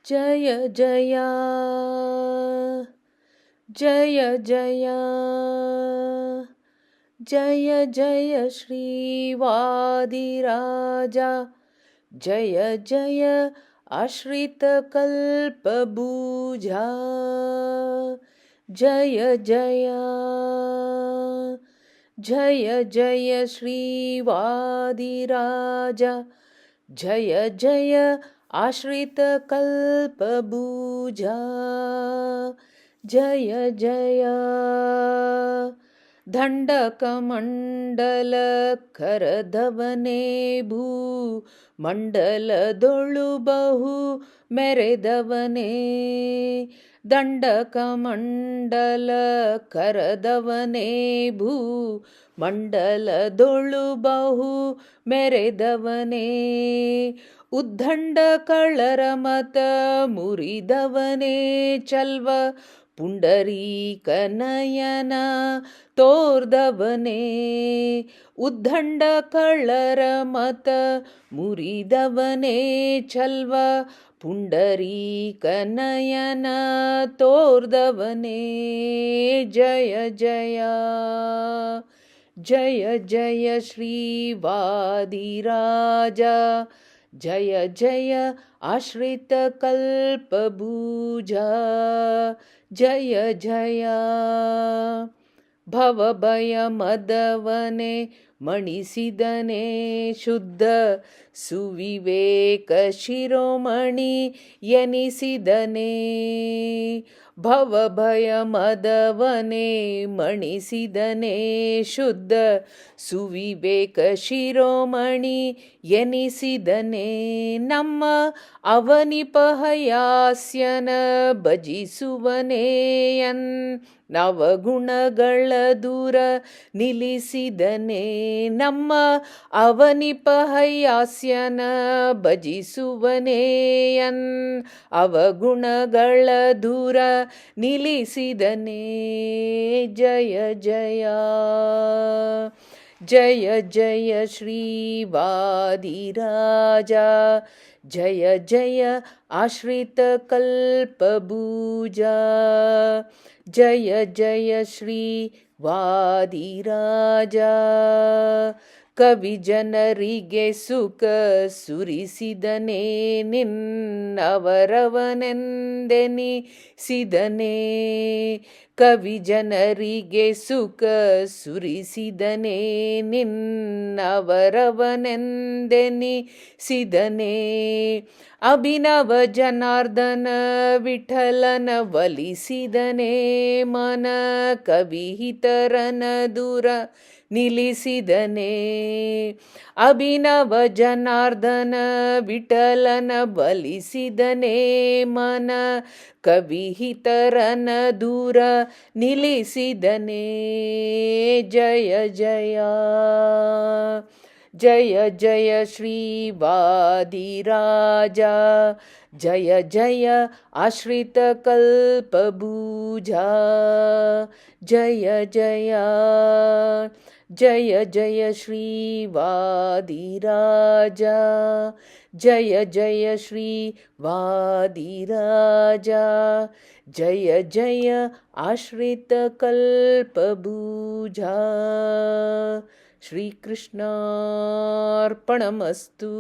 जय जय जय जय जय जय श्रीवादिराजा जय जय आश्रितकल्पबुझा जय जय जय जय श्रीवादिराजा जय जय आश्रितकल्पबुझा जय जय ದಂಡಕಮಂಡಲಕ್ಕರದವನೇ ಭೂ ಮಂಡಲದೊಳು ಬಹು ಮೆರೆದವನೇ ದಂಡಕಮಂಡಲಕ್ಕರದವನೇ ಭೂ ಮಂಡಲದೊಳು ಬಹು ಮೆರೆದವನೇ ಉದ್ದಂಡ ಕಳರ ಮತ ಮುರಿದವನೇ ಚಲ್ವ ಪುಂಡರೀಕನಯನ ತೋರ್ದವನೇ ಉದ್ದಂಡ ಕಳ್ಳರ ಮತ ಮುರಿದವನೇ ಚಲ್ವ ಪುಂಡರೀಕನಯನ ತೋರ್ದವನೇ ಜಯ ಜಯ ಜಯ ಜಯ ಶ್ರೀವಾದಿರಾಜ ಜಯ ಜಯ ಆಶ್ರಿತಕಲ್ಪಬುಜಾ ಜಯ ಜಯ ಭವಭಯ ಮದವನೆ ಮಣಿಸಿದನೇ ಶುದ್ಧ ಸುವಿವೇಕ ಶಿರೋಮಣಿ ಎನಿಸಿದನೇ ಭವಭಯ ಮದವನೆ ಮಣಿಸಿದನೇ ಶುದ್ಧ ಸುವಿವೇಕ ಶಿರೋಮಣಿ ಎನಿಸಿದನೇ ನಮ್ಮ ಅವನಿಪಹಯಾಸ್ಯನ ಭಜಿಸುವನೇಯನ್ ನವಗುಣಗಳ ದೂರ ನಿಲ್ಲಿಸಿದನೇ ನಮ್ಮ ಅವನಿಪಹಯಾಸ್ಯನ ಭಜಿಸುವನೇಯನ್ ಅವಗುಣಗಳ ದೂರ ನಿಲ್ಲಿಸಿದನೇ ಜಯ ಜಯ ಜಯ ಜಯ ಶ್ರೀವಾದಿರಾಜ ಜಯ ಜಯ ಆಶ್ರಿತಕಲ್ಪಬುಜಾ ಜಯ ಜಯ ಶ್ರೀವಾದಿರಾಜ ಕವಿ ಜನರಿಗೆ ಸುಖ ಸುರಿಸಿದನೇ ನಿನ್ನವರವನೆಂದೆನಿಸಿದನೇ ಕವಿ ಜನರಿಗೆ ಸುಖ ಸುರಿಸಿದನೇ ನಿನ್ನವರವನೆಂದೆನಿಸಿದನೇ ಅಭಿನವ ಜನಾರ್ದನ ವಿಠಲನ ಒಲಿಸಿದನೇ ಮನ ಕವಿಹಿತರನ ದೂರ ನಿಲ್ಲಿಸಿದನೇ ಅಭಿನವ ಜನಾರ್ದನ ವಿಠಲನ ಬಲಿಸಿದನೇ ಮನ ಕವಿಹಿತರನ ದೂರ ನಿಲ್ಲಿಸಿದನೇ ಜಯ ಜಯ ಜಯ ಜಯ ಶ್ರೀವಾದಿರಾಜ ಜಯ ಜಯ ಆಶ್ರಿತಕಲ್ಪಬುಜಾ ಜಯ ಜಯ ಜಯ ಜಯ ಶ್ರೀವಾದಿರಾಜ ಜಯ ಜಯ ಶ್ರೀವಾದಿರಾಜ ಜಯ ಜಯ ಆಶ್ರಿತಕಲ್ಪಬುಜಾ ಶ್ರೀಕೃಷ್ಣಾರ್ಪಣಮಸ್ತು.